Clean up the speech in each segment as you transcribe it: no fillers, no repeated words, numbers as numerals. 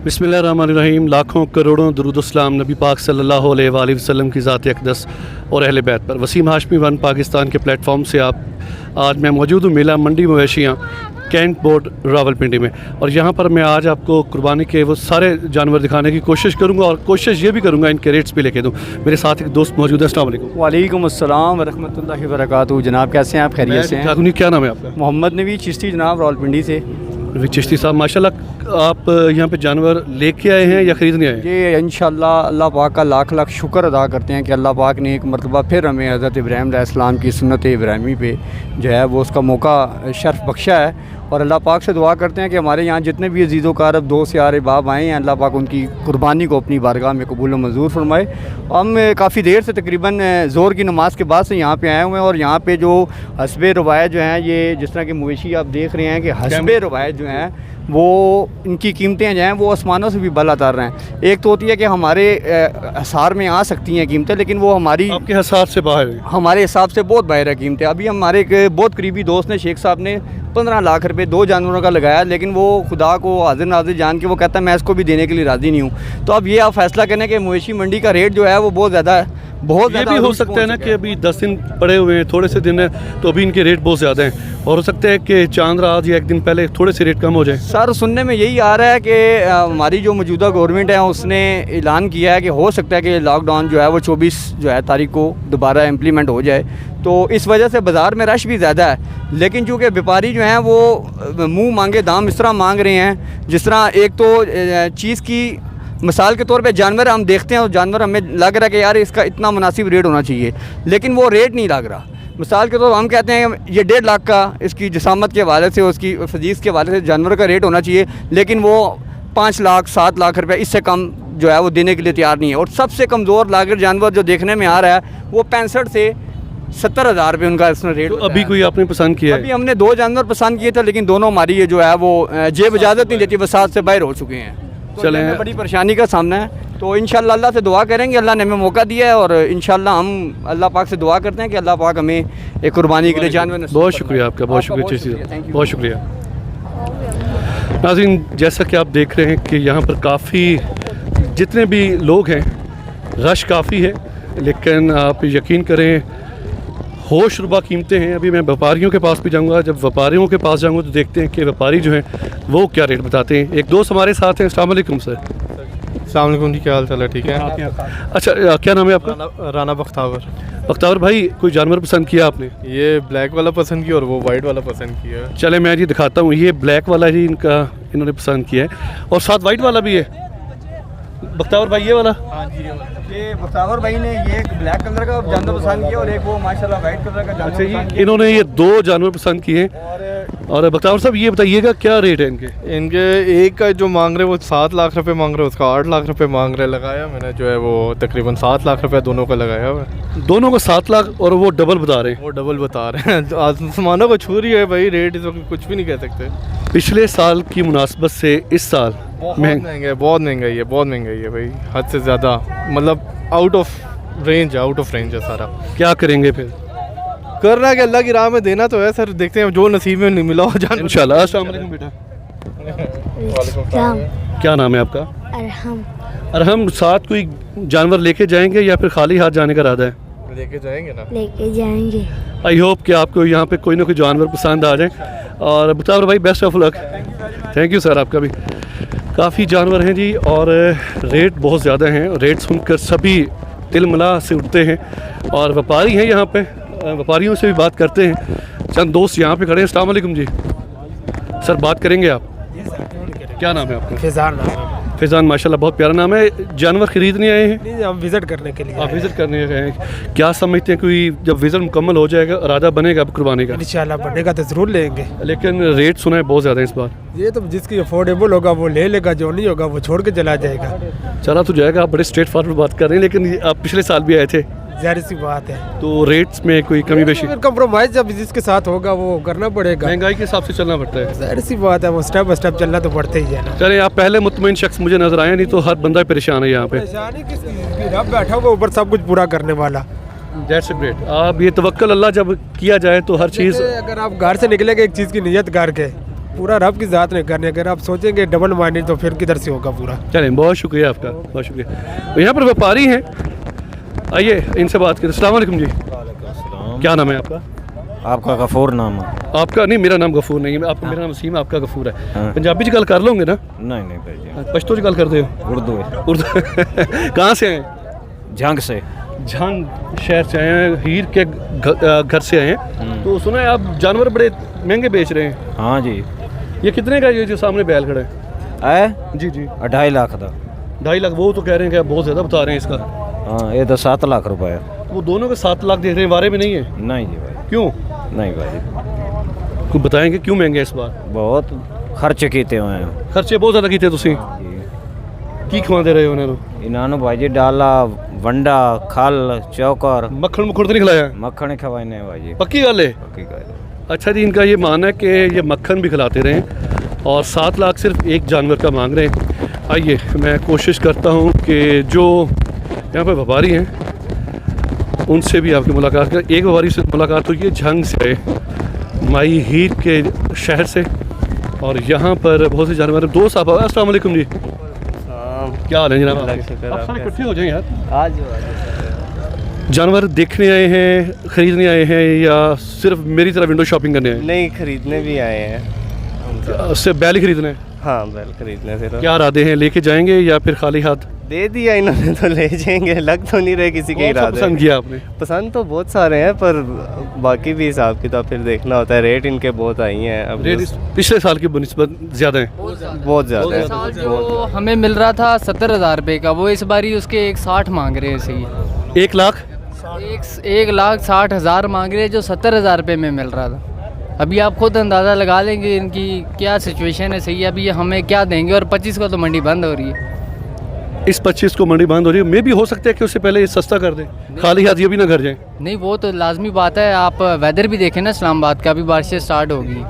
बिस्मिल्लाहिर्रहमानिर्रहीम। लाखों करोड़ों दुरूद-ओ-सलाम नबी पाक सल्लल्लाहु अलैहि वसल्लम की ज़ात अक़दस और अहले बैत पर। वसीम हाशमी वन पाकिस्तान के प्लेटफॉर्म से आज मैं मौजूद हूँ मेला मंडी मवेशियाँ कैंट बोर्ड रावलपिंडी में, और यहाँ पर मैं आज आपको कुर्बानी के वो सारे जानवर दिखाने की कोशिश करूँगा और कोशिश ये भी करूँगा इनके रेट्स भी लेके दूँ। मेरे साथ एक दोस्त मौजूद है। अस्सलाम वालेकुम। वालेकुम अस्सलाम वरहमतुल्लाहि वबरकातुहू। जनाब कैसे हैं आप? खैरियत से हैं? क्या नाम है आपका? मोहम्मद नबी चिश्ती जनाब, रावलपिंडी से। चिश्ती साहब माशाल्लाह, आप यहाँ पे जानवर लेके आए हैं या ख़रीदने आए हैं? ये इंशाअल्लाह अल्लाह पाक का लाख लाख शुक्र अदा करते हैं कि अल्लाह पाक ने एक मरतबा फिर हमें हज़रत इब्राहीम अलैहिस्सलाम की सुन्नत इब्राहिमी पे जो है वो उसका मौका शर्फ बख्शा है। और अल्लाह पाक से दुआ करते हैं कि हमारे यहाँ जितने भी अजीज़ व कारब दोस्त यार बाब आए हैं, अल्लाह पाक उनकी कुर्बानी को अपनी बारगाह में कबूल व मंजूर फरमाए। हम काफ़ी देर से तकरीबन ज़ोर की नमाज़ के बाद से यहाँ पे आए हुए हैं, और यहाँ पे जो हस्बे रवायत जो हैं, ये जिस तरह के मवेशी आप देख रहे हैं कि हस्बे रवायत जो हैं वो इनकी कीमतें जो हैं वो आसमानों से भी बला तार रहे हैं। एक तो होती है कि हमारे हिसार में आ सकती हैं कीमतें, लेकिन वो हमारी आपके हिसाब से बाहर है, हमारे हिसाब से बहुत बाहर है कीमतें। अभी हमारे एक बहुत करीबी दोस्त ने, शेख साहब ने 15 लाख रुपए 2 जानवरों का लगाया, लेकिन वो खुदा को हाजिर नाजिर जान के वो कहता है मैं इसको भी देने के लिए राज़ी नहीं हूँ। तो अब ये आप फैसला करें कि मवेशी मंडी का रेट जो है वो बहुत ज़्यादा है। बहुत ये भी हो सकता है ना कि अभी 10 दिन पड़े हुए हैं, थोड़े से दिन हैं, तो अभी इनके रेट बहुत ज़्यादा हैं, और हो सकता है कि चांद रात या एक दिन पहले थोड़े से रेट कम हो जाए। सर सुनने में यही आ रहा है कि हमारी जो मौजूदा गवर्नमेंट है उसने ऐलान किया है कि हो सकता है कि लॉकडाउन जो है वो 24 जो है तारीख को दोबारा इम्प्लीमेंट हो जाए, तो इस वजह से बाज़ार में रश भी ज़्यादा है। लेकिन चूँकि व्यापारी जो हैं वो मुँह मांगे दाम इस तरह मांग रहे हैं, जिस तरह एक तो चीज़ की मिसाल के तौर पे जानवर हम देखते हैं और जानवर हमें लग रहा है कि यार इसका इतना मुनासिब रेट होना चाहिए, लेकिन वो रेट नहीं लग रहा। मिसाल के तौर पर हम कहते हैं ये 1.5 लाख का इसकी जिसामत के हवाले से, उसकी फजीज़ के हवाले से जानवर का रेट होना चाहिए, लेकिन वो 5 लाख 7 लाख रुपए इससे कम जो है वो देने के लिए तैयार नहीं है। और सबसे कमज़ोर लागत जानवर जो देखने में आ रहा है वो 65 से 70 हज़ार रुपये उनका इसमें रेट। तो अभी कोई आपने पसंद किया है? अभी हमने 2 जानवर पसंद किए थे, लेकिन दोनों हमारी ये जो है वो जेब इजाज़त नहीं देती, वसात से बाहर हो चुके हैं। तो चलें, हमें बड़ी परेशानी का सामना है। तो इंशाअल्लाह अल्लाह से दुआ करेंगे, अल्लाह ने हमें मौका दिया है, और इंशाअल्लाह हम अल्लाह पाक से दुआ करते हैं कि अल्लाह पाक हमें एक कुर्बानी के लिए जानवर। बहुत शुक्रिया आपका, बहुत शुक्रिया, बहुत शुक्रिया। नाज़रीन, जैसा कि आप देख रहे हैं कि यहाँ पर काफ़ी जितने भी लोग हैं रश काफ़ी है, लेकिन आप यकीन करें होश रुबा कीमतें हैं। अभी मैं व्यापारियों के पास भी जाऊंगा, जब व्यापारियों के पास जाऊंगा तो देखते हैं कि व्यापारी जो हैं वो क्या रेट बताते हैं। एक दोस्त हमारे साथ हैं। अस्सलाम वालेकुम सर। अस्सलाम वालेकुम जी, क्या हाल चाल है? ठीक है। अच्छा, क्या नाम है आपका? राना बख्तावर। बख्तावर भाई, कोई जानवर पसंद किया आपने? ये ब्लैक वाला पसंद किया और वो वाइट वाला पसंद किया। चले मैं जी दिखाता हूँ। ये ब्लैक वाला ही इन्होंने पसंद किया है, और साथ वाइट वाला भी है। बख्तावर भाई ये वाला? हाँ जी, ये बख्तावर भाई ने ये एक ब्लैक कलर का जानवर पसंद किया और एक वो माशाल्लाह वाइट कलर का जानवर पसंद किया। इन्होंने ये 2 जानवर पसंद किए। और बख्तावर साहब ये बताइएगा क्या रेट है इनके? एक का जो मांग रहे वो 7 लाख रुपए मांग रहे, उसका 8 लाख रुपए मांग रहे। लगाया मैंने जो है वो तकरीबन 7 लाख रुपए दोनों का लगाया हुआ है। दोनों को 7 लाख, और वो डबल बता रहे हैं? वो डबल बता रहे हैं। आसमानों को छू रही है भाई रेट, इस वक्त कुछ भी नहीं कह सकते। पिछले साल की मुनासबत से इस साल महंगा है, बहुत महंगाई है, बहुत महंगाई है भाई, हद से ज़्यादा। मतलब आउट ऑफ रेंज है सारा। क्या करेंगे फिर? कर रहा है कि अल्लाह की राह में देना तो है सर, देखते हैं जो नसीब में नहीं मिला हो जाए इंशाल्लाह। अस्सलाम वालेकुम बेटा। क्या नाम है आपका? अरहम। अरहम, साथ कोई जानवर लेके जाएंगे या फिर खाली हाथ जाने का इरादा है? लेके जाएंगे ना। लेके जाएंगे। आई होप कि आपको यहाँ पे कोई ना कोई जानवर पसंद आ जाए। और बता भाई, best of luck. Thank you sir, आपका भी। काफ़ी जानवर हैं जी, और रेट बहुत ज़्यादा हैं। रेट सुनकर सभी तिलमिला से उठते हैं, और व्यापारी हैं यहाँ पे, व्यापारियों से भी बात करते हैं। चंद दोस्त यहाँ पे खड़े हैं। अस्सलाम वालेकुम जी सर, बात करेंगे आप? क्या नाम है आपका? फैज़ान नाम है। फैज़ान, माशाल्लाह बहुत प्यारा नाम है। जानवर खरीदने आए हैं? नहीं, हम विज़िट करने के लिए। आप विज़िट करने गए हैं? क्या समझते हैं कोई जब विज़िट मुकम्मल हो जाएगा इरादा बनेगा अब कुर्बानी का? इंशाल्लाह बढ़ेगा तो ज़रूर लेंगे, लेकिन रेट सुना है बहुत ज़्यादा इस बार। ये तो जिसकी अफोर्डेबल होगा वो ले लेगा, जो नहीं होगा वो छोड़ के चला जाएगा। चला तो जाएगा। आप बड़े स्ट्रेट फॉरवर्ड बात कर रहे हैं, लेकिन आप पिछले साल भी आए थे, ज़ाहिर सी बात है। तो रेट्स में कोई कमी बेशी? कंप्रोमाइज़ जब जिसके साथ होगा वो करना पड़ेगा। महंगाई के हिसाब से चलना पड़ता है। ज़ाहिर सी बात है, वो स्टेप बाय स्टेप चलना तो पड़ता ही है ना। चले, आप पहले मुतमईन शख्स मुझे नजर आए, नहीं तो हर बंदा परेशान है यहाँ पे। परेशानी किसकी? रब बैठा हुआ ऊपर सब कुछ पूरा करने वाला। That's great. आप ये तवक्कल अल्लाह जब किया जाए तो हर चीज़। अगर आप घर से निकलेंगे एक चीज़ की नियत करके पूरा रब की ज़ात ने करने, अगर आप सोचेंगे डबल माइंडेड तो फिर किधर से होगा पूरा। चलें, बहुत शुक्रिया आपका, बहुत शुक्रिया। तो यहाँ पर व्यापारी हैं, आइए इनसे बात करें। अस्सलाम वालेकुम जी, क्या नाम है आपका? आपका गफूर नाम है? आपका नहीं, मेरा नाम गफूर नहीं है, आपका मेरा नाम वसीम है, आपका गफूर है। हाँ। पंजाबी च गल कर लोगे ना? नहीं भाई जी, पश्तो च गल करते हो? उर्दू उर्दू कहाँ से आए? झंग से। झंग शहर से आए हैं, हीर के घर से आए हैं। तो सुना है आप जानवर बड़े महंगे बेच रहे हैं। हाँ जी। ये कितने का ये जो सामने बैल खड़ा है? है जी जी 2.5 लाख का। 2.5 लाख? वो तो कह रहे हैं कि आप बहुत ज़्यादा बता रहे हैं इसका। हाँ, ये तो 7 लाख रुपए है। वो दोनों के 7 लाख देख रहे हैं, बारे में नहीं है? नहीं जी भाई, क्यों? नहीं भाई, कुछ बताएंगे क्यों महंगे इस बार? बहुत खर्च किए हुए हैं खर्चे बहुत ज़्यादा किए तुसी जी। की खवा दे रहे हो उन्हें? इन्होंने भाई जी डाला, वंडा, खल, चौकर, मक्खन मुखड़ तो नहीं खिलाया? मक्खन ही खवाने भाई जी, पक्की गल है? पक्की गल है। अच्छा जी, इनका ये मानना है कि ये मक्खन भी खिलाते रहे और 7 लाख सिर्फ एक जानवर का मांग रहे हैं। आइए मैं कोशिश करता हूँ कि जो यहाँ पर व्यापारी हैं उनसे भी आपकी मुलाकात करें। एक व्यापारी से मुलाकात हुई है झंग से आए, माई हीर के शहर से, और यहाँ पर बहुत से जानवर हैं। दो साहब, अस्सलाम वालेकुम जी, क्या हाल है जनाब? आप सारे इकट्ठे हो जाएं यार। आज जानवर देखने आए हैं, ख़रीदने आए हैं, या सिर्फ मेरी तरह विंडो शॉपिंग करने आए नहीं, खरीदने भी आए हैं। हैं? सिर्फ बैल ही खरीदने हैं? हाँ, बैल खरीदने सिर्फ। क्या इरादे हैं, लेके जाएंगे या फिर खाली हाथ? दे दिया इन्होंने तो ले जाएंगे, लग तो नहीं रहे किसी के कौन सा इरादे। पसंद किया आपने? पसंद तो बहुत सारे हैं, पर बाकी भी हिसाब किताब फिर देखना होता है। रेट इनके बहुत आई हैं अब, रेट पिछले साल की बनिस्बत ज़्यादा है। बहुत ज़्यादा है। साल जो हमें मिल रहा था 70,000 रुपये का, वो इस बारी उसके 1,60 मांग रहे हैं। सही 1 लाख 1,60,000 मांग रहे हैं, जो 70,000 रुपये में मिल रहा था। अभी आप खुद अंदाज़ा लगा लेंगे इनकी क्या सिचुएशन है। सही है, अभी ये हमें क्या देंगे, और 25 को तो मंडी बंद हो रही है। इस 25 को मंडी बंद हो रही है, मे भी हो सकता है कि उससे पहले ये सस्ता कर दें, खाली हाथ ये भी ना घर जाएं। नहीं, वो तो लाजमी बात है। आप वेदर भी देखें ना इस्लामाबाद का, अभी बारिशें स्टार्ट होगी,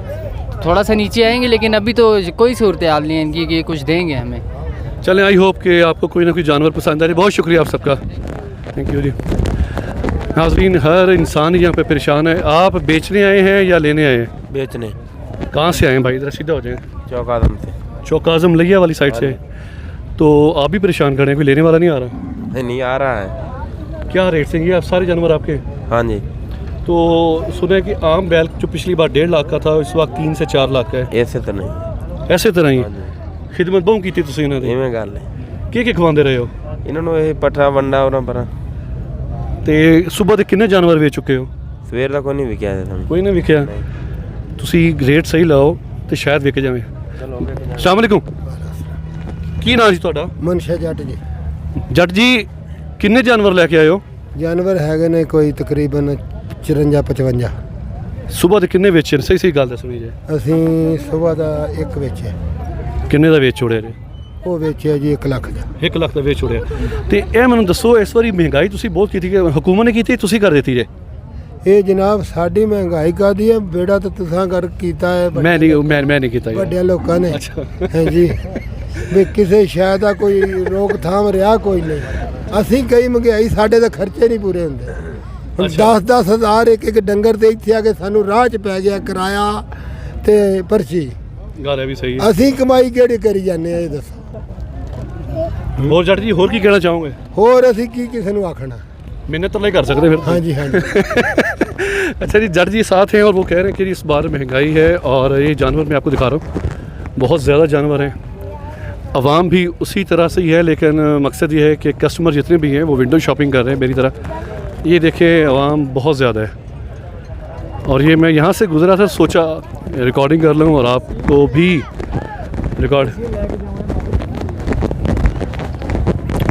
थोड़ा सा नीचे आएंगे, लेकिन अभी तो कोई सूरत हाल नहीं है इनकी कि कुछ देंगे हमें। चलें, आई होप कि आपको कोई ना कोई जानवर पसंद आ रही है। बहुत शुक्रिया आप सबका, थैंक यू जी। नाज़रीन, हर इंसान यहाँ पे परेशान है। आप बेचने आए हैं या लेने आए हैं? बेचने। कहाँ से आए हैं भाई? इधर सीधा हो जाएं। चौक आजम से। चौक आज़म लिया वाली साइड से। तो आप भी परेशान कर रहे हैं, कोई लेने वाला नहीं आ रहा? नहीं आ रहा है। क्या रेट से? ये आप सारे जानवर आपके? हाँ जी। तो सुना है कि आम बैल जो पिछली बार 1.5 लाख का था, इस वक्त 3 से 4 लाख का है। ऐसे तो नहीं। ऐसे तरह ही खिदमत बहुत की तुसी इन्हों दी? इवें गल है। की खवाते रहे हो? इन्होंने पठा वंडा और पर ਤੇ ਸੁਬਹ ਦੇ ਕਿੰਨੇ ਜਾਨਵਰ ਵੇਚ ਚੁੱਕੇ ਹੋ? ਸਵੇਰ ਦਾ ਕੋਈ ਨਹੀਂ ਵਿਕਿਆ ਸਾਨੂੰ। ਕੋਈ ਨਾ ਵਿਕਿਆ? ਤੁਸੀਂ ਰੇਟ ਸਹੀ ਲਾਓ ਤੇ ਸ਼ਾਇਦ ਵਿਕ ਜਾਵੇ। ਅਸਲਾਮ ਵਾਲੇਕੁਮ, ਕੀ ਨਾਮ ਜੀ ਤੁਹਾਡਾ? ਮਨਸ਼ਾ ਜੱਟ ਜੀ। ਜੱਟ ਜੀ, ਕਿੰਨੇ ਜਾਨਵਰ ਲੈ ਕੇ ਆਏ ਹੋ? ਜਾਨਵਰ ਹੈਗੇ ਨੇ ਕੋਈ ਤਕਰੀਬਨ 54-55। ਸੁਬਹ ਦੇ ਕਿੰਨੇ ਵੇਚੇ? ਸਹੀ ਸਹੀ ਗੱਲ ਦੱਸਣੀ ਜੇ। ਅਸੀਂ ਸਵੇਰ ਦਾ ਇੱਕ ਵੇਚਿਆ। ਕਿੰਨੇ ਦਾ ਵੇਚ ਛੋੜਿਆ ਜੇ? ਉਹ ਵੇਚਿਆ ਜੀ 1 ਲੱਖ ਦਾ। 1 ਲੱਖ ਦਾ ਵੇਚ ਛੋੜਿਆ। ਤੇ ਇਹ ਮੈਨੂੰ ਦੱਸੋ, ਇਸ ਵਾਰੀ ਮਹਿੰਗਾਈ ਤੁਸੀਂ ਬਹੁਤ ਕੀਤੀ ਕਿ ਹਕੂਮਤ ਨੇ ਕੀਤੀ, ਤੁਸੀਂ ਕਰ ਦਿੱਤੀ ਜੇ? ਇਹ ਜਨਾਬ ਸਾਡੀ ਮਹਿੰਗਾਈ ਕਾਦੀ ਹੈ, ਬੇੜਾ ਤਾਂ ਤੁਸੀਂ ਕਰ ਕੀਤਾ ਹੈ ਮੈਂ ਨਹੀਂ ਕੀਤਾ ਜੀ। ਵੱਡਿਆਂ ਲੋਕਾਂ ਨੇ। ਅੱਛਾ। ਹਾਂਜੀ, ਵੀ ਕਿਸੇ ਸ਼ਾਇਦ ਦਾ ਕੋਈ ਰੋਕਥਾਮ ਰਿਹਾ ਕੋਈ ਨਹੀਂ। ਅਸੀਂ ਕਈ ਮਹਿੰਗਾਈ, ਸਾਡੇ ਤਾਂ ਖਰਚੇ ਨਹੀਂ ਪੂਰੇ ਹੁੰਦੇ। ਹੁਣ 10-10 ਹਜ਼ਾਰ ਇੱਕ ਡੰਗਰ ਤੇ ਇੱਥੇ ਆ ਕੇ ਸਾਨੂੰ ਰਾਹ 'ਚ ਪੈ ਗਿਆ ਕਿਰਾਇਆ ਤੇ ਪਰਚੀ। ਗੱਲ ਹੈ ਵੀ ਸਹੀ ਹੈ। ਅਸੀਂ ਕਮਾਈ ਕਿਹੜੀ ਕਰੀ ਜਾਂਦੇ ਆ, ਇਹ ਦੱਸੋ। ਹੋਰ ਜੱਟ ਜੀ, ਹੋਰ ਕੀ ਕਹਿਣਾ ਚਾਹੋਗੇ? ਹੋਰ ਅਸੀਂ ਕੀ ਕਿਸੇ ਨੂੰ ਆਖਣਾ। मिन्नत तो नहीं कर सकते फिर। हाँ जी, हाँ जी। अच्छा जी, जट जी साथ हैं और वो कह रहे हैं कि इस बार महंगाई है और ये जानवर मैं आपको दिखा रहा हूँ, बहुत ज़्यादा जानवर हैं। आवाम भी उसी तरह से ही है, लेकिन मकसद ये है कि कस्टमर जितने भी हैं वो विंडो शॉपिंग कर रहे हैं मेरी तरह। ये देखें, आवाम बहुत ज़्यादा है। और ये मैं यहाँ से गुज़रा था, सोचा रिकॉर्डिंग कर लूँ और आपको भी रिकॉर्ड,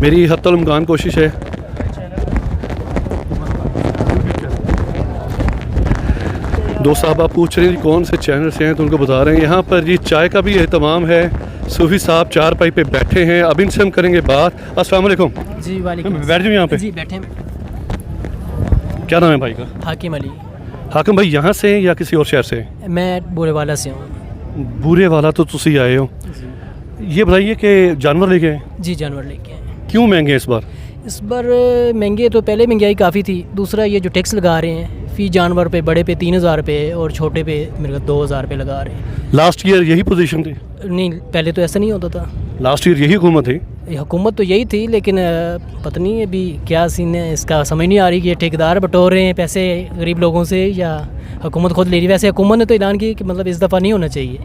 मेरी हत्तुल-इम्कान कोशिश है। दो साहब आप पूछ रहे हैं कौन से चैनल से हैं, तो उनको बता रहे हैं। यहाँ पर जी चाय का भी एहतमाम है। सूफी साहब चारपाई पे बैठे हैं, अब इनसे हम करेंगे बात। अस्सलाम वालेकुम जी। वालेकुम। बैठ जाओ यहाँ पे जी, बैठे। क्या नाम है भाई का? हाकिम अली। हाकिम भाई यहाँ से हैं या किसी और शहर से हैं? मैं बूरेवाला से हूँ। बूरेवाला तो तुसी आए हो। ये बताइए कि जानवर लेके आए? जी, जानवर लेके आए। क्यों महंगे हैं इस बार? इस बार महंगे तो पहले महंगाई काफ़ी थी, दूसरा ये जो टैक्स लगा रहे हैं फ़ी जानवर पे, बड़े पे 3000 रुपये और छोटे पे मेरे को 2000 रुपये लगा रहे हैं। लास्ट ईयर यही पोजीशन थी? नहीं, पहले तो ऐसा नहीं होता था। लास्ट ईयर यही हुकूमत थी? ये हुकूमत तो यही थी, लेकिन पता नहीं अभी क्या सीन है इसका, समझ नहीं आ रही कि ये ठेकेदार बटोर रहे हैं पैसे गरीब लोगों से या हुकूमत खुद ले रही है। वैसे हुकूमत ने तो ऐलान किया कि मतलब इस दफ़ा नहीं होना चाहिए,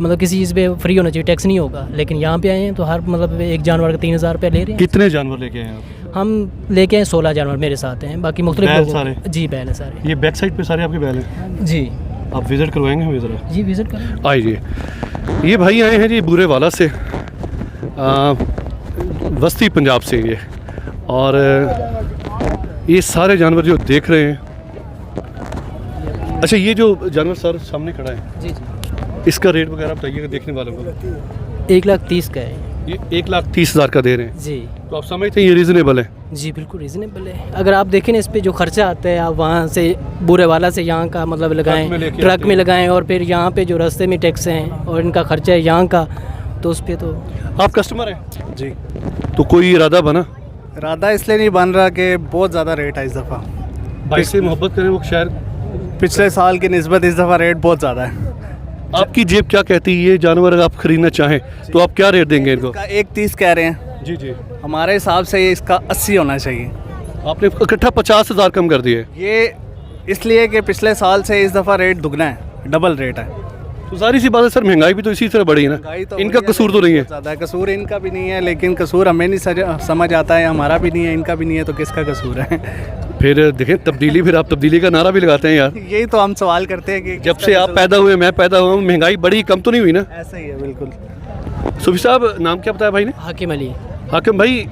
मतलब किसी चीज़ पे फ्री होना चाहिए, टैक्स नहीं होगा, लेकिन यहाँ पे आए हैं तो हर मतलब एक जानवर का 3000 रुपये ले रहे हैं। कितने जानवर लेके आए आप? हम लेके आए 16 जानवर मेरे साथ हैं, बाकी मुख्तलिफ बैल लोगों सारे? जी बैल है सारे। ये बैक साइड पे सारे आपके बैल हैं? जी। आप विज़िट करवाएंगे हमें ज़रा? जी विज़िट करें। आइए। ये भाई आए हैं जी बूरेवाला से, वस्ती पंजाब से ये, और ये सारे जानवर जो देख रहे हैं। अच्छा, ये जो जानवर सर सामने खड़ा है, जी जी, इसका रेट वगैरह बताइएगा देखने वालों को। 1,30,000 का है ये 1,30,000 का दे रहे हैं, जी। तो आप समझते हैं ये रीज़नेबल है? जी बिल्कुल रीज़नेबल है। अगर आप देखें ना इस पे जो खर्चा आता है, आप वहाँ से बूरेवाला से यहाँ का मतलब लगाएं, ट्रक में लगाएं, और फिर यहाँ पे जो रास्ते में टैक्स हैं और इनका खर्चा है यहाँ का, तो उस पर तो। आप कस्टमर हैं? जी। तो कोई इरादा बना? इरादा इसलिए नहीं बन रहा कि बहुत ज़्यादा रेट है इस दफ़ा। भाई से मोहब्बत करें, वो शायद पिछले साल की निस्बत इस दफ़ा रेट बहुत ज़्यादा है। आपकी जेब क्या कहती है? ये जानवर अगर आप खरीदना चाहें तो आप क्या रेट देंगे इनको? 1,30,000 कह रहे हैं। जी जी। हमारे हिसाब से ये इसका 80 होना चाहिए। आपने इकट्ठा 50,000 कम कर दिए? ये इसलिए कि पिछले साल से इस दफ़ा रेट दुगना है, डबल रेट है। तो सारी सी बात है सर, महंगाई भी तो इसी तरह बढ़ी है ना, इनका कसूर तो नहीं है? ज़्यादा कसूर इनका भी नहीं है, लेकिन कसूर हमें नहीं समझ आता है, हमारा भी नहीं है, इनका भी नहीं है, तो किसका कसूर है? फिर देखें तब्दीली, फिर आप तब्दीली का नारा भी लगाते हैं यार। यही तो हम सवाल करते हैं कि जब से आप पैदा हुए, मैं पैदा हुआ हूँ, महंगाई बढ़ी, कम तो नहीं हुई ना? ऐसा ही है बिल्कुल। सुफी साहब, नाम क्या बताया भाई ने? हाकिम अली। हाकिम भाई,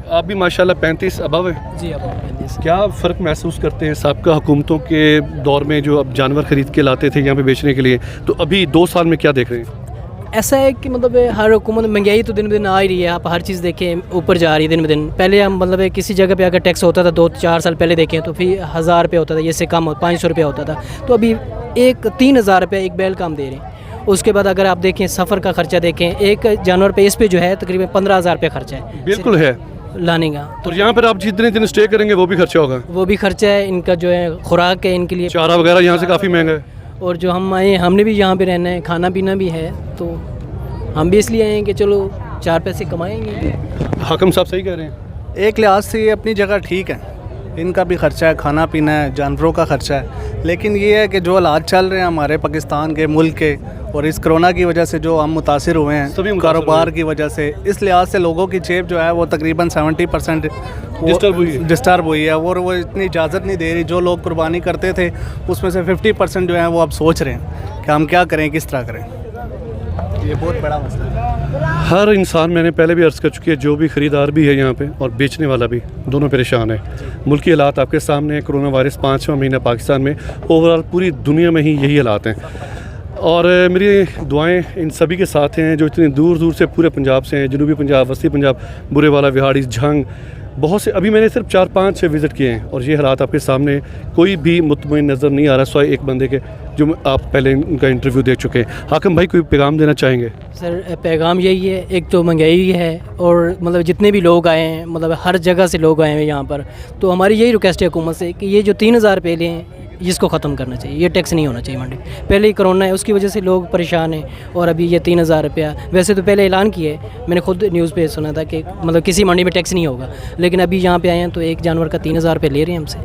आप भी माशाल्लाह 35 अबव है जी। अब 35। क्या फ़र्क महसूस करते हैं साबिक़ा हुकूमतों के दौर में जो अब जानवर ख़रीद के लाते थे यहाँ पे बेचने के लिए, तो अभी 2 साल में क्या देख रहे हैं? ऐसा है कि मतलब हर हुकूमत, महंगाई तो दिन ब दिन आ ही रही है, आप हर चीज़ देखें ऊपर जा रही है दिन ब दिन। पहले हम मतलब किसी जगह पे अगर टैक्स होता था 2-4 साल पहले देखें तो फिर 1000 रुपये होता था, ये से कम 500 रुपये होता था, तो अभी 3,000 रुपये एक बैल काम दे रहे हैं। उसके बाद अगर आप देखें सफ़र का खर्चा देखें, एक जानवर पे इस पे जो है तकरीबन 15,000 रुपये खर्चा है। बिल्कुल है लाने का। तो यहाँ पर आप जितने दिन स्टे करेंगे वो भी खर्चा होगा? वो भी खर्चा है, इनका जो है खुराक है इनके लिए, चारा वगैरह यहाँ से काफ़ी महंगा है, और जो हम आए हमने भी यहाँ पे रहना है, खाना पीना भी है, तो हम भी इसलिए आए हैं कि चलो 4 पैसे कमाएंगे। हाकिम साहब सही कह रहे हैं। एक लिहाज से ये अपनी जगह ठीक है, इनका भी खर्चा है, खाना पीना है, जानवरों का खर्चा है, लेकिन ये है कि जो हालात चल रहे हैं हमारे पाकिस्तान के मुल्क के, और इस कोरोना की वजह से जो हम मुतासिर हुए हैं कारोबार की वजह से, इस लिहाज से लोगों की जेब जो है वो तकरीबन 70% डिस्टर्ब हुई है, और वो इतनी इजाज़त नहीं दे रही। जो लोग कुर्बानी करते थे उसमें से 50% जो है वो अब सोच रहे हैं कि हम क्या करें, किस तरह करें। ये बहुत बड़ा मसला है। हर इंसान, मैंने पहले भी अर्ज़ कर चुकी है, जो भी ख़रीदार भी है यहाँ पे और बेचने वाला भी, दोनों परेशान है। मुल्की हालात आपके सामने है, कोरोना वायरस 5वां महीना पाकिस्तान में, ओवरऑल पूरी दुनिया में ही यही हालात हैं, और मेरी दुआएं इन सभी के साथ हैं जो इतनी दूर दूर से पूरे पंजाब से हैं, जनूबी पंजाब, वस्ती पंजाब, बुरेवाला, विहाड़ी, झंग, बहुत से। अभी मैंने सिर्फ 4-5 विज़िट किए हैं और ये हालात आपके सामने, कोई भी मुतमईन नज़र नहीं आ रहा, सिवाय एक बंदे के जो आप पहले उनका इंटरव्यू देख चुके हैं। हाकिम भाई, कोई पैगाम देना चाहेंगे? सर पैगाम यही है, एक तो महंगाई है, और मतलब जितने भी लोग आए हैं, मतलब हर जगह से लोग आए हैं यहाँ पर, तो हमारी यही रिक्वेस्ट है हुकूमत से कि ये जो 3,000 रुपये लें, इसको ख़त्म करना चाहिए, ये टैक्स नहीं होना चाहिए मंडी। पहले ही कोरोना है, उसकी वजह से लोग परेशान हैं, और अभी ये 3,000 रुपया, वैसे तो पहले ऐलान किया है, मैंने खुद न्यूज़ पे सुना था कि मतलब किसी मंडी में टैक्स नहीं होगा, लेकिन अभी यहाँ पे आए हैं तो एक जानवर का 3,000 रुपये ले रहे हैं हमसे।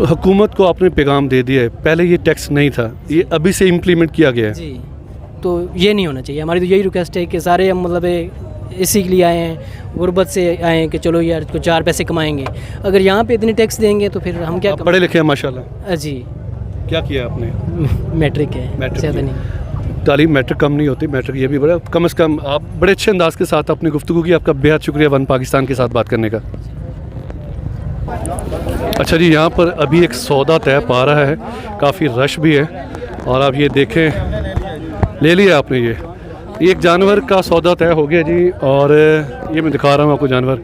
हुकूमत को आपने पैगाम दे दिया है, पहले ये टैक्स नहीं था, ये अभी से इम्प्लीमेंट किया गया है। जी, तो ये नहीं होना चाहिए। हमारी तो यही रिक्वेस्ट है कि सारे हम मतलब इसी के लिए आए हैं, गुर्बत से आए हैं कि चलो यार को 4 पैसे कमाएंगे। अगर यहाँ पे इतने टैक्स देंगे तो फिर हम क्या पढ़े लिखे हैं माशाल्लाह? जी। क्या किया आपने? मैट्रिक है, ज़्यादा नहीं। तालीम मैट्रिक कम नहीं होती, मैट्रिक ये भी बड़ा कम से कम। आप बड़े अच्छे अंदाज के साथ अपनी गुफ्तगू की, आपका बेहद शुक्रिया वन पाकिस्तान के साथ बात करने का। अच्छा जी, यहाँ पर अभी एक सौदा तय पा रहा है, काफ़ी रश भी है, और आप ये देखें, ले लिया आपने ये एक जानवर का सौदा तय हो गया जी, और ये मैं दिखा रहा हूँ आपको जानवर।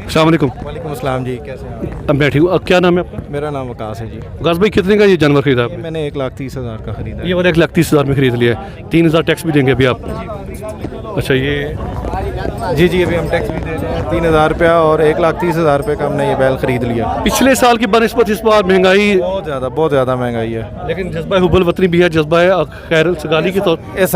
अस्सलाम वालेकुम। वालेकुम अस्सलाम जी, कैसे हैं आप? अब बैठी हूँ। अब क्या नाम है आपका? मेरा नाम वकास है जी। वकास भाई कितने का ये जानवर खरीदा आपने? मैंने 1,30,000 का ख़रीदा। ये वाला 1,30,000 में खरीद लिया है। 3,000 टैक्स भी देंगे अभी आप? अच्छा ये जी अभी हम टैक्स भी दे रहे हैं 3,000 रुपया, और 1,30,000 रुपये का हमने ये बैल ख़रीद लिया। पिछले साल की बनस्पत इस बार महंगाई बहुत ज़्यादा महंगाई है, लेकिन जज्बा हुब्बुल वतनी भी है, जज्बा है खैर सगाली के तौर इस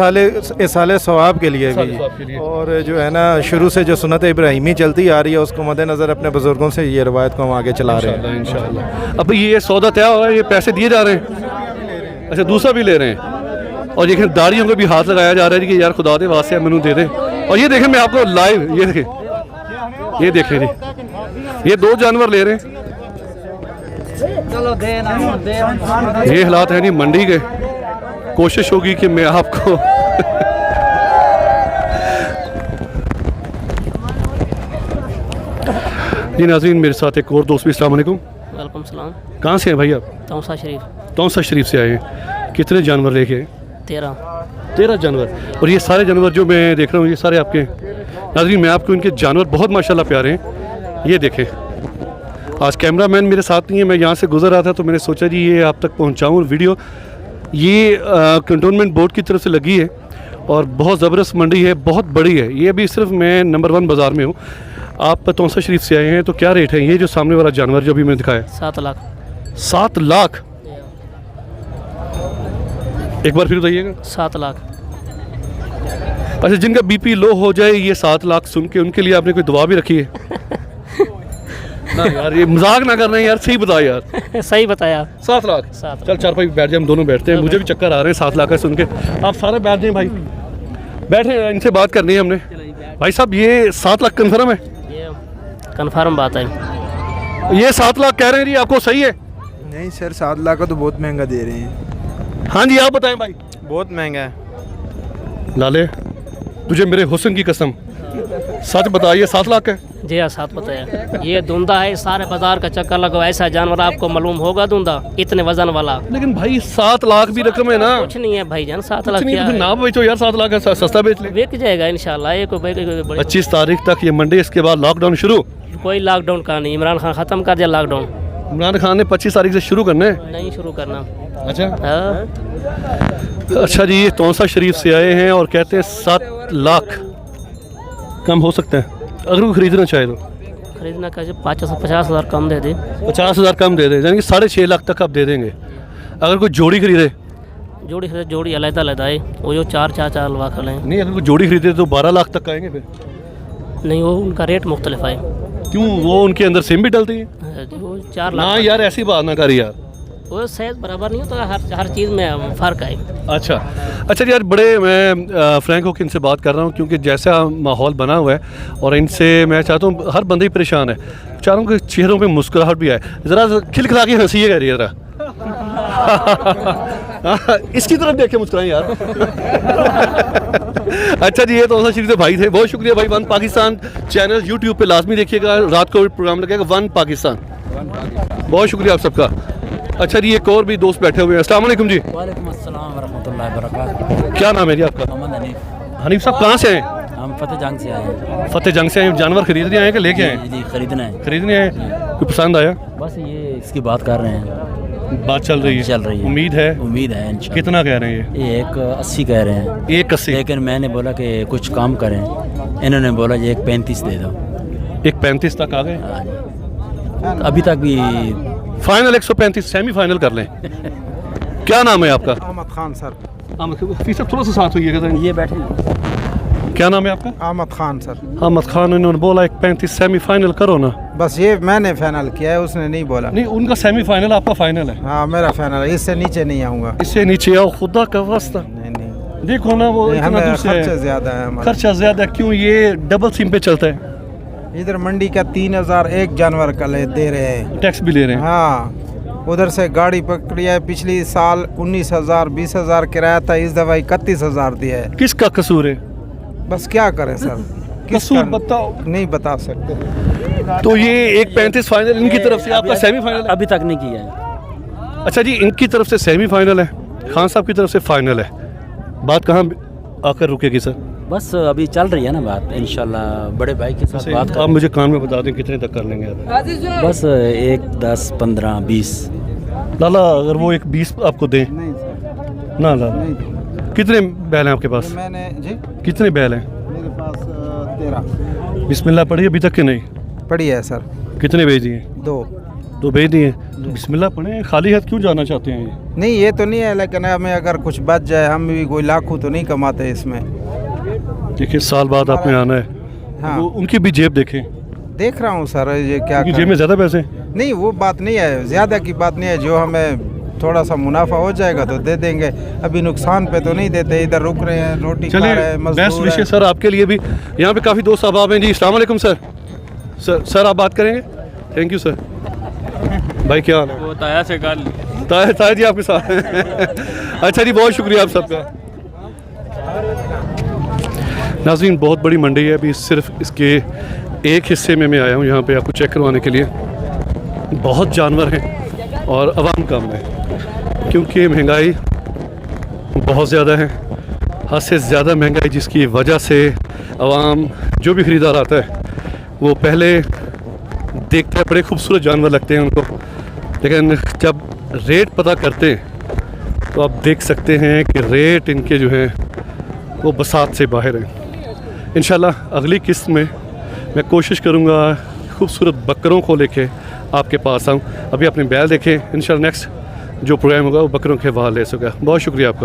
साल सवाब के लिए सवाब के लिए। भी, और जो है ना शुरू से जो सुन्नत इब्राहिमी चलती आ रही है उसको मद्देनज़र अपने बुज़ुर्गों से ये रवायत को हम आगे चला रहे हैं इंशाअल्लाह। अब ये सौदा तय हो रहा है, ये पैसे दिए जा रहे हैं? अच्छा दूसरा भी ले रहे हैं। और देखिए दाढ़ियों को भी हाथ लगाया जा रहा है कि यार खुदा दे वास्ते मैनू दे दे। और ये देखें मैं आपको लाइव ये देखें जी, ये 2 जानवर ले रहे हैं। ये हालात है नहीं मंडी के। कोशिश होगी कि मैं आपको जी नाज़रीन, मेरे साथ एक और दोस्त भी। अस्सलाम वालेकुम। वालेकुम सलाम। कहाँ से हैं भाई आप? तौसा शरीफ। तौसा शरीफ से आए हैं। कितने जानवर लेके आए? 13 जानवर। और ये सारे जानवर जो मैं देख रहा हूँ ये सारे आपके हैं? नाज़रीन मैं आपको इनके जानवर बहुत माशाल्लाह प्यारे हैं। ये देखें, आज कैमरामैन मेरे साथ नहीं है, मैं यहाँ से गुजर रहा था तो मैंने सोचा जी ये आप तक पहुँचाऊँ वीडियो। ये कंटोनमेंट बोर्ड की तरफ से लगी है और बहुत ज़बरदस्त मंडी है, बहुत बड़ी है। ये अभी सिर्फ मैं नंबर 1 बाज़ार में हूँ। आप तौसा शरीफ से आए हैं तो क्या रेट है? ये जो सामने वाला जानवर जो अभी मैंने दिखाया 7 लाख। 7 लाख? एक बार फिर बताइएगा। 7 लाख। अच्छा, जिनका बीपी लो हो जाए ये 7 लाख सुन के उनके लिए आपने कोई दुआ भी रखी है? ना यार ये मजाक ना करना है यार, सही बता यार। सही बताया। 7 लाख। चल 4 भाई बैठ जाए, हम दोनों बैठते हैं। मुझे भी चक्कर आ रहे हैं 7 लाख का सुन के। आप सारे बैठ जाएं भाई, बैठे, इनसे बात करनी है हमने। भाई साहब ये 7 लाख कन्फर्म है? कन्फर्म बात है। ये 7 लाख कह रहे हैं जी, आपको सही है? नहीं सर, 7 लाख का तो बहुत महंगा दे रहे हैं। हाँ जी आप बताएं भाई। बहुत महंगा है। लाले तुझे मेरे हुस्न की कसम सच बताइए 7 लाख है? जी हाँ 7 बताया। ये धुंधा है, सारे बाजार का चक्कर लगो, ऐसा जानवर आपको मालूम होगा धुंधा इतने वजन वाला। लेकिन भाई 7 लाख भी रकम है ना? कुछ नहीं है भाईजान, 7 लाख नहीं, क्या तो है? ना बेचो यार, 7 लाख का सस्ता बेच ले। बिक जाएगा इंशाल्लाह। ये 25 तारीख तक ये मंडी, इसके बाद लॉकडाउन शुरू। कोई लॉकडाउन का नहीं, इमरान खान ख़त्म कर दिया लॉकडाउन। इमरान खान ने 25 तारीख से शुरू करना है? नहीं शुरू करना। अच्छा हाँ। अच्छा जी, ये तौसा शरीफ से आए हैं और कहते हैं 7 लाख कम हो सकता है अगर वो खरीदना चाहे तो? खरीदना का 50,000 कम दे दे। 50,000 कम दे दे, यानी कि 6.5 लाख तक आप दे देंगे अगर कोई जोड़ी खरीदे? जोड़ी अलग-अलग है, वो जो 4 लाख वाले हैं। नहीं, अगर कोई जोड़ी खरीदे तो 12 लाख तक आएंगे फिर? नहीं, वो उनका रेट मुख्तलिफ है। क्यों, वो उनके अंदर सिम भी डलती है? वो 4 ना लाख। यार ऐसी बात ना कर यार, वो सेहत बराबर नहीं होता, हर चीज़ में फ़र्क है। अच्छा जी यार, बड़े मैं फ्रैंक होकर इनसे बात कर रहा हूँ क्योंकि जैसा माहौल बना हुआ है और इनसे मैं चाहता हूँ, हर बंदे ही परेशान है, चारों के चेहरों पे मुस्कुराहट भी आए, ज़रा खिलखिला के हंसीएगा ज़रा। इसकी तरफ देखे मुस्कुराएं यार। अच्छा जी, ये तो शरीफ से भाई थे, बहुत शुक्रिया भाई। 1 पाकिस्तान चैनल यूट्यूब पे लाजमी देखिएगा, रात को प्रोग्राम लगेगा 1 पाकिस्तान। बहुत शुक्रिया आप सबका। अच्छा जी, एक और भी दोस्त बैठे हुए हैं। अस्सलाम वालेकुम जी। वालेकुम अस्सलाम वरहमतुल्लाहि वबरकातुहू। क्या नाम है जी आपका? मोहम्मद हनीफ। हनीफ साहब कहाँ से हैं? हम फतेह जंग से आए हैं। फतेह जंग से आए? जानवर खरीदने आए हैं कि लेके आए हैं? जी खरीदना है। खरीदने आए? कोई पसंद आया? बस ये इसकी बात कर रहे हैं, बात चल रही है। उम्मीद है इंशाल्लाह। कितना कह रहे हैं ये? 180 कह रहे हैं। 180? लेकिन मैंने बोला कि कुछ काम करें, इन्होंने बोला ये 135 दे दो। 135 तक आ गए? अभी तक भी फाइनल 135 सेमीफाइनल कर लें। क्या नाम है आपका? अहमद खान सर। अहमद, थोड़ा सा साथ होइएगा। ये बैठे। क्या नाम है आपका? अहमद खान सर। अहमद खान, इन्होंने बोला 135 सेमीफाइनल करो ना। बस ये मैंने फाइनल किया है, उसने नहीं बोला। नहीं, उनका सेमीफाइनल, आपका फाइनल है? हाँ मेरा फाइनल है, इससे नीचे नहीं आऊँगा। इससे नीचे आओ, खुदा का वास्ता। नहीं देखो ना, वो खर्चा ज़्यादा है। खर्चा ज़्यादा क्यों? ये डबल सिम पे चलता है। इधर मंडी का 3,000 एक जानवर का दे रहे हैं, टैक्स भी ले रहे हैं। हाँ, उधर से गाड़ी पकड़ी है, पिछली साल 19,000 20,000 किराया था, इस दफा 31,000 दिया है। किसका कसूर है? बस क्या करें सर, कसूर बताओ। नहीं बता सकते। तो ये 135 फाइनल इनकी तरफ से, आपका सेमीफाइनल? अभी तक नहीं किया है। अच्छा जी, इनकी तरफ से सेमीफाइनल है, खान साहब की तरफ से फाइनल है। बात कहाँ आकर रुकेगी सर? बस अभी चल रही है ना बात, इंशाल्लाह बड़े भाई के साथ बात आप करें। मुझे कान में बता दें कितने तक कर लेंगे आप? बस 1, 10, 15, 20। लाला अगर वो एक 20 आपको दें नहीं सर, ना लाला, नहीं। कितने बैल हैं आपके पास? मैंने जी कितने बैल हैं? मेरे पास 13 बिस्मिल्लाह पढ़ी अभी तक के नहीं? पड़ी है सर। कितने भेज दिए? 2 तो भेज दिए। बिस्मिल्लाह पढ़े, खाली हाथ क्यों जाना चाहते हैं ये? नहीं ये तो नहीं है, लेकिन हमें अगर कुछ बच जाए, हम भी कोई लाखों तो नहीं कमाते इसमें। देखिए साल बाद आपने आना है, हाँ। वो उनकी भी जेब देखें, देख रहा हूँ सर, ये क्या उनकी जेब करें? में ज़्यादा पैसे हैं। नहीं वो बात नहीं है, ज़्यादा की बात नहीं है, जो हमें थोड़ा सा मुनाफा हो जाएगा तो दे देंगे, अभी नुकसान पे तो नहीं देते, इधर रुक रहे हैं, रोटी खा रहे चलिए हैं, बेस्ट मजदूर विशेष हैं। सर आपके लिए भी। यहाँ पे काफ़ी दोस्त अहबाब हैं जी। अस्सलाम वालेकुम सर। सर आप बात करेंगे? Thank you sir. भाई क्या हाल है? वो ताया से कल ताया जी आपके साथ अच्छा जी, बहुत शुक्रिया आप सबका। नाज़रीन बहुत बड़ी मंडी है, अभी सिर्फ इसके एक हिस्से में मैं आया हूँ यहाँ पे आपको चेक करवाने के लिए। बहुत जानवर हैं और आवाम कम है क्योंकि महंगाई बहुत ज़्यादा है, हद से ज़्यादा महंगाई, जिसकी वजह से आवाम जो भी ख़रीदार आता है वो पहले देखते हैं, बड़े खूबसूरत जानवर लगते हैं उनको, लेकिन जब रेट पता करते हैं तो आप देख सकते हैं कि रेट इनके जो हैं वो बसात से बाहर हैं। इंशाल्लाह अगली किस्त में मैं कोशिश करूँगा खूबसूरत बकरों को लेके आपके पास आऊँ। अभी अपने बैल देखें, इंशाल्लाह नेक्स्ट जो प्रोग्राम होगा वो बकरों के हवाले से होगा। बहुत शुक्रिया आपका।